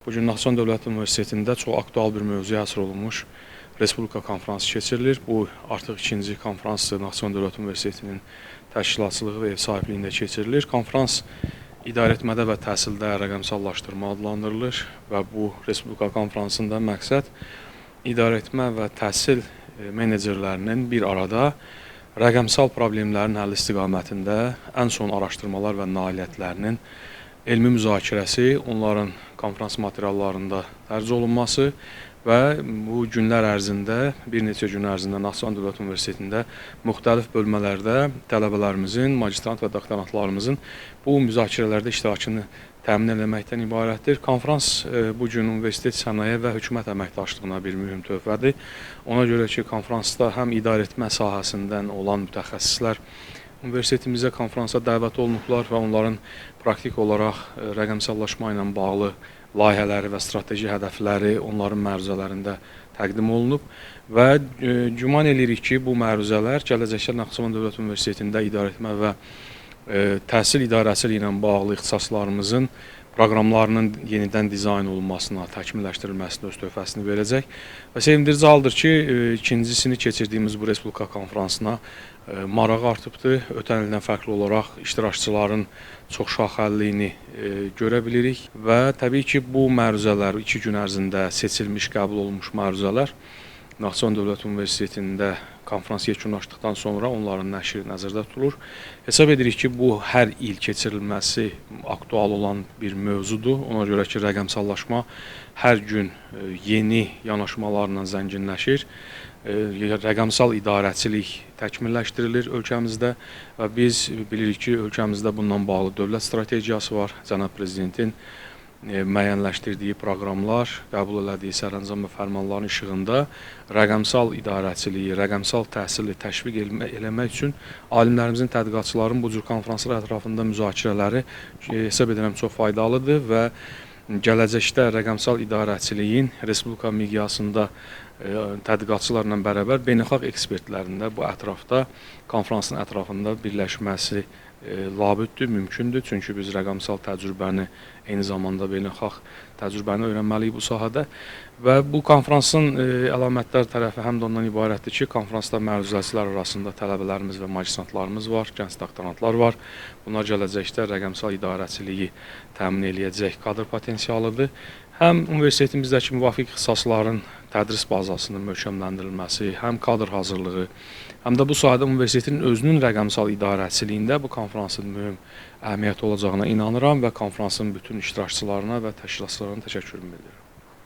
Bugün Naxçıvan Dövlət Universitetində çox aktual bir mövzuya həsr olunmuş Respublika konfransı keçirilir. Bu artıq ikinci konfransdır Naxçıvan Dövlət Universitetinin təşkilatçılığı və ev sahibliyində keçirilir. Konfrans idarəetmədə və təhsildə rəqəmsallaşdırma adlandırılır və bu Respublika konfransında məqsəd idarəetmə və təhsil menecerlərinin bir arada rəqəmsal problemlərin həll istiqamətində ən son araşdırmalar və nailiyyətlərinin elmi müzakirəsi, onların konfrans materiallarında dərc olunması və bu günlər ərzində, bir neçə gün ərzində Naxçıvan Dövlət Universitetində müxtəlif bölmələrdə tələbələrimizin, magistrant və doktorantlarımızın bu müzakirələrdə iştirakını təmin etməkdən ibarətdir. Konfrans bu gün universitet, sənaye və hökumət əməkdaşlığına bir mühüm töhfədir. Ona görə ki, konfransda həm idarəetmə sahəsindən olan mütəxəssislər universitetimizə konfransa dəvət olunublar və onların praktik olaraq rəqəmsallaşma ilə bağlı layihələri və strateji hədəfləri onların məruzələrində təqdim olunub və güman edirik ki, bu məruzələr gələcəkdə Naxçıvan Dövlət Universitetində idarəetmə və təhsil idarəçiliyi ilə bağlı ixtisaslarımızın proqramlarının yenidən dizayn olunmasına, təkmilləşdirilməsinə öz töhfəsini verəcək. Və sevindirici haldır ki, ikincisini keçirdiyimiz bu Respublika konfransına marağı artıbdır. Ötən ildən fərqli olaraq iştirakçıların çoxşaxəlliyini görə bilirik və təbii ki, bu məruzələr 2 gün ərzində seçilmiş, qəbul olunmuş məruzələr Naxçıvan Dövlət Universitetində konfrans yekunlaşdıqdan sonra onların nəşri nəzərdə tutulur. Hesab edirik ki, bu hər il keçirilməsi aktual olan bir mövzudur. Ona görə ki, rəqəmsallaşma hər gün yeni yanaşmalarla zənginləşir. Rəqəmsal idarəçilik təkmilləşdirilir ölkəmizdə və biz bilirik ki, ölkəmizdə bununla bağlı dövlət strategiyası var. Cənab Prezidentin müəyyənləşdirdiyi proqramlar, qəbul elədiyi sərəncam və fərmanların işığında rəqəmsal idarəçiliyi, rəqəmsal təhsili təşviq eləmək üçün alimlərimizin, tədqiqatçıların bu cür konferanslar ətrafında müzakirələri hesab edirəm çox faydalıdır və gələcəkdə rəqəmsal idarəçiliyin Respublika miqyasında tədqiqatçılarla bərabər beynəlxalq ekspertlərin də bu ətrafda, konferansın ətrafında birləşməsi labüddür, mümkündür. Çünki biz rəqəmsal təcrübəni, eyni zamanda beynəlxalq təcrübəni öyrənməliyik bu sahədə və bu konferansın əlamətdar tərəfi həm də ondan ibarətdir ki, konferansda məruzəçilər arasında tələbələrimiz və magistrantlarımız var, gənc doktorantlar var. Bunlar gələcəkdə rəqəmsal idarəçiliyi təmin eləyəcək kadr potensialıdır. Həm universitetimizdəki müvafiq ixtisasların tədris bazasının möhkəmləndirilməsi, həm kadr hazırlığı, həm də bu sahədə universitetin özünün rəqəmsal idarəçiliyində bu konferansın mühüm əhəmiyyəti olacağına inanıram və konferansın bütün iştirakçılarına və təşkilatçılarına təşəkkürümü bildirirəm.